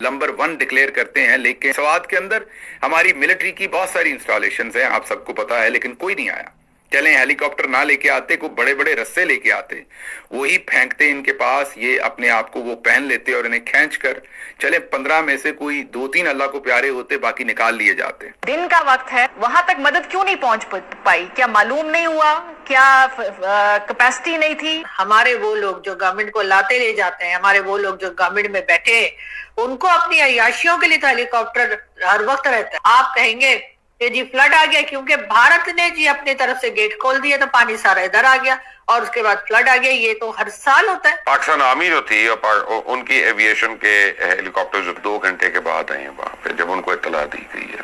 Number 1 declare करते हैं, लेकिन स्वात के अंदर हमारी मिलिट्री की बहुत सारी इंस्टॉलेशंस हैं, आप सबको पता है, लेकिन कोई नहीं आया। चलें हेलीकॉप्टर ना लेके आते, कोई बड़े बड़े रस्से लेके आते, वही फेंकते इनके पास, ये अपने आप को वो पहन लेते और इन्हें खींच कर चले 15 में से कोई 2-3 अल्लाह को प्यारे होते, बाकी निकाल लिए जाते। दिन का वक्त है, वहां तक मदद क्यों नहीं पहुंच पाई? क्या मालूम नहीं हुआ? क्या कैपेसिटी नहीं थी? हमारे वो लोग जो गवर्नमेंट को लाते ले जाते हैं, हमारे वो लोग जो गवर्नमेंट में बैठे, उनको अपनी अय्याशियों के लिए तो हेलीकॉप्टर हर वक्त रहता है। आप कहेंगे कि जी फ्लड आ गया, क्योंकि भारत ने जी अपनी तरफ से गेट खोल दिया तो पानी सारा इधर आ गया और उसके बाद फ्लड आ गया। ये तो हर साल होता है। पाकिस्तान आर्मी जो थी उनकी एविएशन के हेलीकॉप्टर जो 2 घंटे के बाद आए हैं वहां पे, जब उनको इत्तला दी गई है।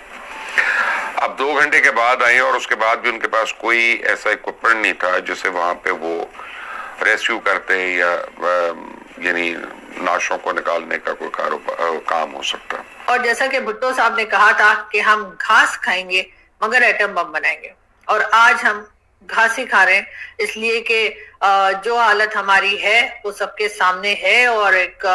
अब 2 घंटे के बाद आए और उसके बाद भी उनके पास कोई ऐसा इक्विपमेंट नहीं था जिससे वहां पे वो रेस्क्यू करते या यानी लाशों को निकालने का कोई काम हो सकता। और जैसा कि भुट्टो साहब ने कहा था कि हम घास खाएंगे मगर एटम बम बनाएंगे, और आज हम घास ही खा रहे हैं, इसलिए कि जो हालत हमारी है वो सबके सामने है, और एक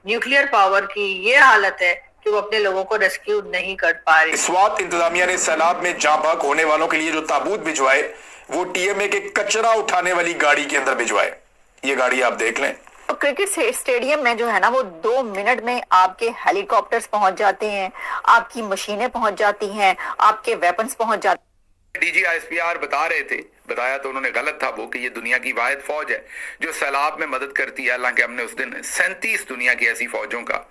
न्यूक्लियर पावर की ये हालत है कि वो अपने लोगों को रेस्क्यू नहीं कर पा रही। स्वात इंतजामिया ने सैलाब में जाँ बहक होने वालों के लिए जो ताबूत भिजवाए वो टीएमए के कचरा उठाने वाली गाड़ी के अंदर भिजवाए। ये गाड़ी आप देख लें। क्रिकेट स्टेडियम में जो है ना, वो 2 मिनट में आपके हेलीकॉप्टर्स पहुंच जाते हैं, आपकी मशीनें पहुंच जाती हैं, आपके वेपन्स पहुंच जाते हैं। डीजी आईएसपीआर बता रहे थे, बताया तो उन्होंने गलत था वो, कि ये दुनिया की वाहिद फौज है जो सैलाब में मदद करती है। हालांकि हमने उस दिन 37 दुनिया की ऐसी फौजों का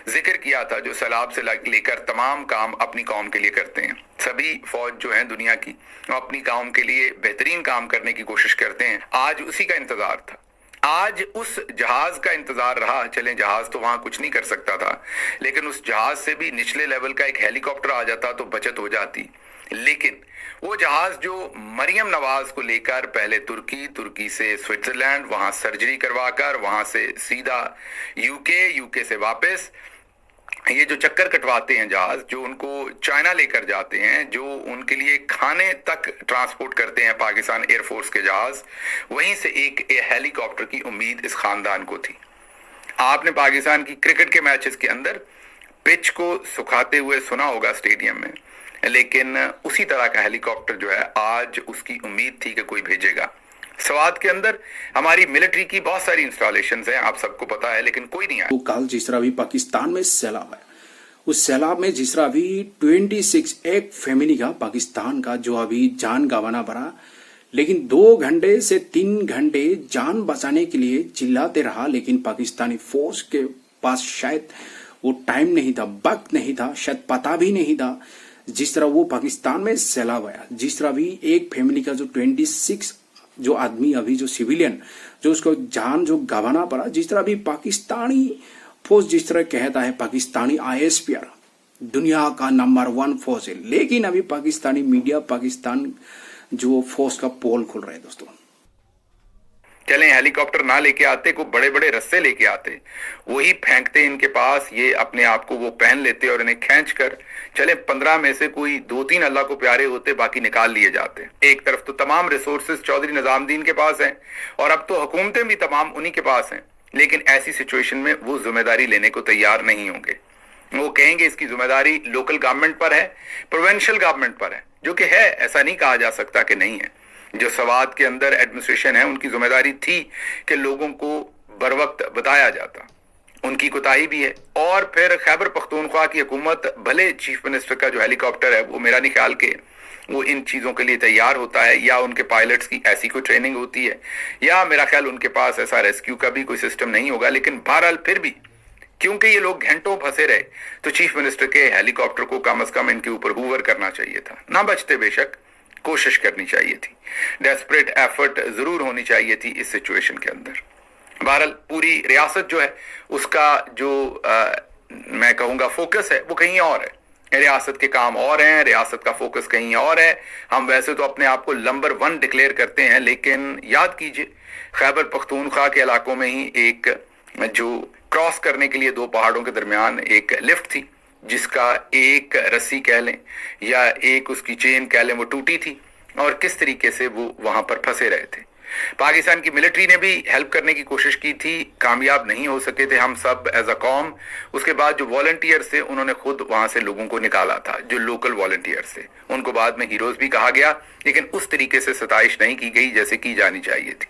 जिक्र किया था जो सैलाब से लेकर तमाम काम अपनी कौम के लिए करते हैं। सभी फौज जो है दुनिया की अपनी कौम के लिए बेहतरीन काम करने की कोशिश करते हैं। आज उसी का इंतजार था, आज उस जहाज का इंतजार रहा। चलें जहाज तो वहां कुछ नहीं कर सकता था, लेकिन उस जहाज से भी निचले लेवल का एक हेलीकॉप्टर आ जाता तो बचत हो जाती। लेकिन वो जहाज जो मरियम नवाज को लेकर पहले तुर्की से स्विट्जरलैंड, वहां सर्जरी करवाकर वहां से सीधा यूके से वापस ये जो चक्कर कटवाते हैं जहाज, जो उनको चाइना लेकर जाते हैं, जो उनके लिए खाने तक ट्रांसपोर्ट करते हैं पाकिस्तान एयरफोर्स के जहाज, वहीं से एक हेलीकॉप्टर की उम्मीद इस खानदान को थी। आपने पाकिस्तान की क्रिकेट के मैचेस के अंदर पिच को सुखाते हुए सुना होगा स्टेडियम में, लेकिन उसी तरह का हेलीकॉप्टर जो है आज उसकी उम्मीद थी कि कोई भेजेगा। स्वात के अंदर हमारी मिलिट्री की बहुत सारी इंस्टॉलेशंस हैं, आप सबको पता है, लेकिन कोई नहीं आया। तो कल जिस तरह भी पाकिस्तान में सैलाब है, उस सैलाब में जिस तरह भी 26 एक फैमिली का पाकिस्तान का जो अभी जान गंवाना पड़ा, लेकिन 2 घंटे से 3 घंटे जान बचाने के लिए चिल्लाते रहा, लेकिन पाकिस्तानी फोर्स के पास शायद वो टाइम नहीं था, वक्त नहीं था, शायद पता भी नहीं था। जिस तरह वो पाकिस्तान में सैलाब आया, जिस तरह भी एक फैमिली का जो 26 जो आदमी अभी जो सिविलियन जो उसको जान जो गंवाना पड़ा, जिस तरह भी पाकिस्तानी फौज जिस तरह कहता है पाकिस्तानी आईएसपीआर दुनिया का नंबर 1 फौज है, लेकिन अभी पाकिस्तानी मीडिया पाकिस्तान जो फौज का पोल खोल रहे हैं। दोस्तों चलें हेलीकॉप्टर ना लेके आते, कोई बड़े बड़े रस्से लेके आते, वही फेंकते इनके पास, ये अपने आप को वो पहन लेते और इन्हें खींच कर चले 15 में से कोई 2-3 अल्लाह को प्यारे होते, बाकी निकाल लिए जाते। एक तरफ तो तमाम रिसोर्सेज चौधरी निजामुद्दीन के पास हैं और अब तो हुकूमतें भी तमाम उन्हीं के पास हैं, लेकिन ऐसी सिचुएशन में वो जिम्मेदारी लेने को तैयार नहीं होंगे। वो कहेंगे इसकी जिम्मेदारी लोकल गवर्नमेंट पर है, प्रोविंशियल गवर्नमेंट पर है, जो कि है, ऐसा नहीं कहा जा सकता कि नहीं है। जो स्वात के अंदर एडमिनिस्ट्रेशन है, उनकी जिम्मेदारी थी कि लोगों को बर वक्त बताया जाता, उनकी कोताही भी है। और फिर खैबर पख्तूनख्वा की हुकूमत, भले चीफ मिनिस्टर का जो हेलीकॉप्टर है वो मेरा नहीं ख्याल के वो इन चीज़ों के लिए तैयार होता है, या उनके पायलट्स की ऐसी कोई ट्रेनिंग होती है, या मेरा ख्याल उनके पास ऐसा रेस्क्यू का भी कोई सिस्टम नहीं होगा। लेकिन बहरहाल फिर भी क्योंकि ये लोग घंटों फंसे रहे, तो चीफ मिनिस्टर के हेलीकॉप्टर को कम अज कम इनके ऊपर हूवर करना चाहिए था। ना बचते, बेशक कोशिश करनी चाहिए थी, डेस्परेट एफर्ट जरूर होनी चाहिए थी इस सिचुएशन के अंदर। बहरहाल पूरी रियासत जो है उसका जो मैं कहूँगा फोकस है वो कहीं और है, रियासत के काम और हैं, रियासत का फोकस कहीं और है। हम वैसे तो अपने आप को नंबर 1 डिक्लेयर करते हैं, लेकिन याद कीजिए खैबर पख्तूनख्वा के इलाकों में ही एक जो क्रॉस करने के लिए 2 पहाड़ों के दरमियान एक लिफ्ट थी, जिसका एक रस्सी कह लें या एक उसकी चेन कह लें वो टूटी थी, और किस तरीके से वो वहां पर फंसे रहे थे। पाकिस्तान की मिलिट्री ने भी हेल्प करने की कोशिश की थी, कामयाब नहीं हो सके थे हम सब एज अ कॉम। उसके बाद जो वॉलंटियर्स थे उन्होंने खुद वहां से लोगों को निकाला था, जो लोकल वॉलंटियर्स थे उनको बाद में हीरोज भी कहा गया, लेकिन उस तरीके से सताइश नहीं की गई जैसे की जानी चाहिए थी।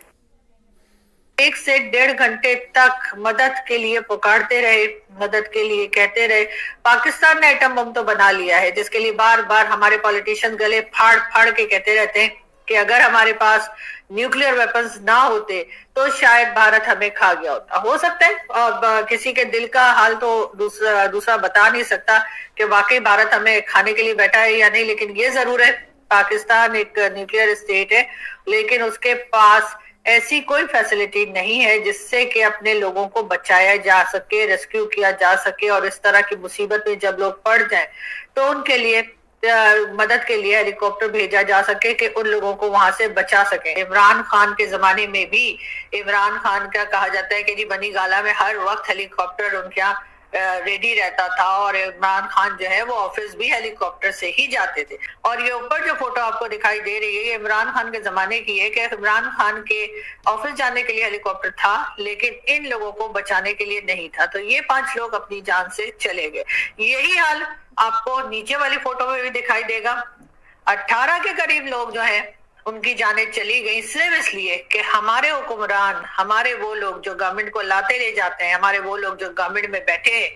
1 से 1.5 घंटे तक मदद के लिए पुकारते रहे, मदद के लिए कहते रहे। पाकिस्तान ने एटम बम तो बना लिया है, जिसके लिए बार बार हमारे पॉलिटिशियन गले फाड़ फाड़ के कहते रहते हैं कि अगर हमारे पास न्यूक्लियर वेपन्स ना होते तो शायद भारत हमें खा गया होता। हो सकता है, अब किसी के दिल का हाल तो दूसरा बता नहीं सकता कि वाकई भारत हमें खाने के लिए बैठा है या नहीं, लेकिन ये जरूर है पाकिस्तान एक न्यूक्लियर स्टेट है, लेकिन उसके पास ऐसी कोई फैसिलिटी नहीं है जिससे कि अपने लोगों को बचाया जा सके, रेस्क्यू किया जा सके, और इस तरह की मुसीबत में जब लोग पड़ जाएं तो उनके लिए मदद के लिए हेलीकॉप्टर भेजा जा सके कि उन लोगों को वहां से बचा सके। इमरान खान के जमाने में भी इमरान खान का कहा जाता है कि जी बनी गाला में हर वक्त हेलीकॉप्टर उनके यहाँ रेडी रहता था, और इमरान खान जो है वो ऑफिस भी हेलीकॉप्टर से ही जाते थे। और ये ऊपर जो फोटो आपको दिखाई दे रही है ये इमरान खान के जमाने की है कि इमरान खान के ऑफिस जाने के लिए हेलीकॉप्टर था, लेकिन इन लोगों को बचाने के लिए नहीं था, तो ये 5 लोग अपनी जान से चले गए। यही हाल आपको नीचे वाली फोटो में भी दिखाई देगा। 18 के करीब लोग जो है उनकी जानें चली गई, सिर्फ इसलिए कि हमारे हुक्मरान, हमारे वो लोग जो गवर्नमेंट को लाते ले जाते हैं, हमारे वो लोग जो गवर्नमेंट में बैठे हैं,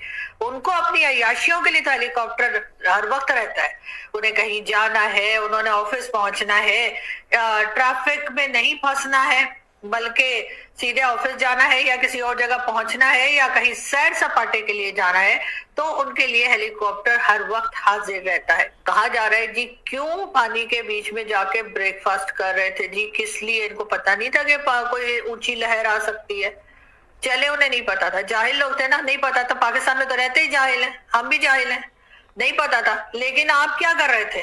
उनको अपनी अय्याशियों के लिए तो हेलीकॉप्टर हर वक्त रहता है। उन्हें कहीं जाना है, उन्होंने ऑफिस पहुंचना है, ट्रैफिक में नहीं फंसना है, बल्कि सीधे ऑफिस जाना है या किसी और जगह पहुंचना है या कहीं सैर सपाटे के लिए जाना है, तो उनके लिए हेलीकॉप्टर हर वक्त हाजिर रहता है। कहा जा रहा है जी क्यों पानी के बीच में जाके ब्रेकफास्ट कर रहे थे जी, किस लिए? इनको पता नहीं था कि कोई ऊंची लहर आ सकती है। चले उन्हें नहीं पता था, जाहिल लोग थे ना, नहीं पता था। पाकिस्तान में तो रहते ही जाहिल हैं, हम भी जाहिल हैं, नहीं पता था। लेकिन आप क्या कर रहे थे?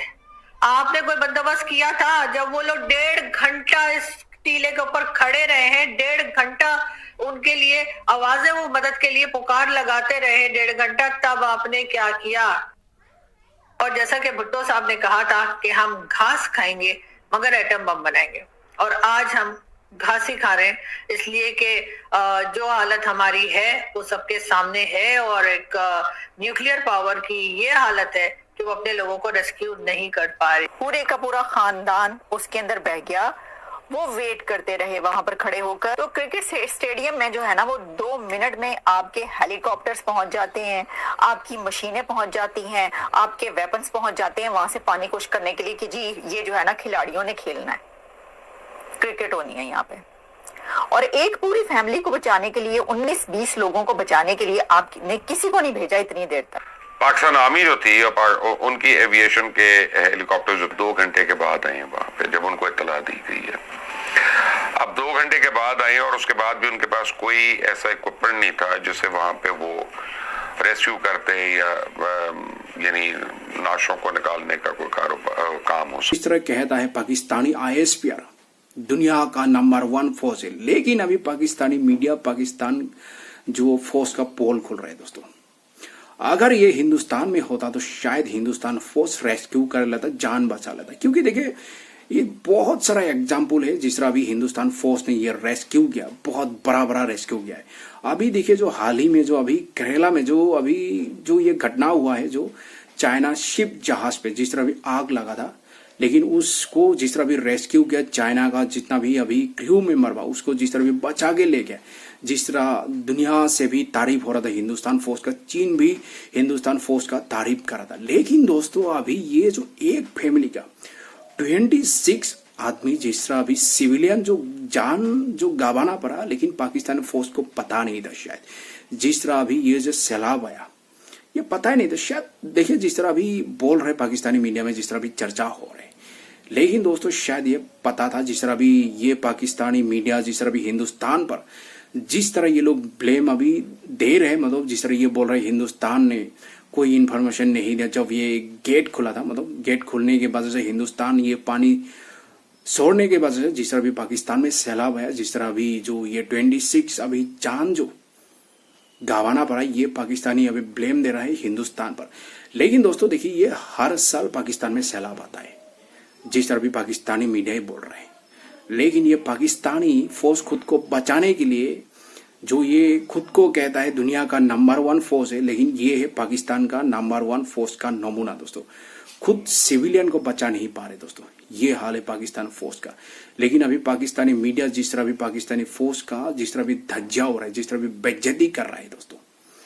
आपने कोई बंदोबस्त किया था? जब वो लोग 1.5 घंटा इस टीले के ऊपर खड़े रहे हैं, 1.5 घंटा उनके लिए आवाजें, वो मदद के लिए पुकार लगाते रहे 1.5 घंटा, तब आपने क्या किया? और जैसा कि भुट्टो साहब ने कहा था कि हम घास खाएंगे मगर एटम बम बनाएंगे, और आज हम घास ही खा रहे हैं, इसलिए कि जो हालत हमारी है वो सबके सामने है, और एक न्यूक्लियर पावर की ये हालत है कि वो अपने लोगों को रेस्क्यू नहीं कर पा रही। पूरे का पूरा खानदान उसके अंदर बह गया, वो वेट करते रहे वहां पर खड़े होकर। तो क्रिकेट स्टेडियम में जो है ना वो 2 मिनट में आपके हेलीकॉप्टर्स पहुंच जाते हैं, आपकी मशीनें पहुंच जाती हैं, आपके वेपन्स पहुंच जाते हैं वहां से पानी कुछ करने के लिए कि जी ये जो है ना खिलाड़ियों ने खेलना है, क्रिकेट होनी है यहाँ पे। और एक पूरी फैमिली को बचाने के लिए, 19-20 लोगों को बचाने के लिए आपने किसी को नहीं भेजा इतनी देर तक। पाकिस्तान आर्मी जो थी उनकी एविएशन के हेलीकॉप्टर जो 2 घंटे के बाद आए हैं वहां पे, जब उनको इत्तला दी गई है। अब 2 घंटे के बाद आए, और उसके बाद भी उनके पास कोई ऐसा इक्विपमेंट नहीं था जिससे वहां पे वो रेस्क्यू करते या यानी लाशों को निकालने का कोई काम हो। इस तरह कहता है पाकिस्तानी ISPR दुनिया का नंबर 1 फोर्स है, लेकिन अभी पाकिस्तानी मीडिया पाकिस्तान जो फोर्स का पोल खुल रहा है दोस्तों। अगर ये हिंदुस्तान में होता तो शायद हिंदुस्तान फोर्स रेस्क्यू कर लेता, जान बचा लेता, क्योंकि देखिए ये बहुत सारा एग्जाम्पल है जिस तरह अभी हिंदुस्तान फोर्स ने ये रेस्क्यू किया, बहुत बड़ा रेस्क्यू किया है। अभी देखिए जो हाल ही में जो अभी केरला में जो ये घटना हुआ है, जो चाइना शिप जहाज पे जिस तरह भी आग लगा था, लेकिन उसको जिस तरह भी रेस्क्यू किया, चाइना का जितना भी अभी क्रू मेंबर हुआ उसको जिस तरह भी बचा के ले गया, जिस तरह दुनिया से भी तारीफ हो रहा था हिंदुस्तान फोर्स का, चीन भी हिंदुस्तान फोर्स का तारीफ कर रहा था। लेकिन दोस्तों अभी ये जो एक फैमिली का 26 आदमी जिस तरह अभी सिविलियन जो गंवाना पड़ा, लेकिन पाकिस्तान फोर्स को पता नहीं था शायद, जिस तरह अभी ये जो सैलाब आया ये पता ही नहीं था शायद। देखिए जिस तरह अभी बोल रहे पाकिस्तानी मीडिया में, जिस तरह अभी चर्चा हो रही, लेकिन दोस्तों शायद ये पता था, जिस तरह अभी ये पाकिस्तानी मीडिया जिस तरह अभी हिंदुस्तान पर जिस तरह ये लोग ब्लेम अभी दे रहे, मतलब जिस तरह ये बोल रहे हिंदुस्तान ने कोई इन्फॉर्मेशन नहीं दिया जब ये गेट खुला था, मतलब गेट खुलने के वजह से हिंदुस्तान ये पानी छोड़ने के वजह से जिस तरह अभी पाकिस्तान में सैलाब है, जिस तरह अभी जो ये 26 अभी जान जो गंवाना पड़ा, ये पाकिस्तानी अभी ब्लेम दे रहा है हिंदुस्तान पर। लेकिन दोस्तों देखिए ये हर साल पाकिस्तान में सैलाब आता है, जिस तरह भी पाकिस्तानी मीडिया बोल रहे हैं, लेकिन ये पाकिस्तानी फौज खुद को बचाने के लिए जो ये खुद को कहता है दुनिया का नंबर 1 फोर्स है, लेकिन ये है पाकिस्तान का नंबर 1 फोर्स का नमूना दोस्तों। खुद सिविलियन को बचा नहीं पा रहे दोस्तों, ये हाल है पाकिस्तान फोर्स का। लेकिन अभी पाकिस्तानी मीडिया जिस तरह भी पाकिस्तानी फोर्स का जिस तरह भी धज्जिया हो रहा है, जिस तरह भी बेइज्जती कर रहा है दोस्तों,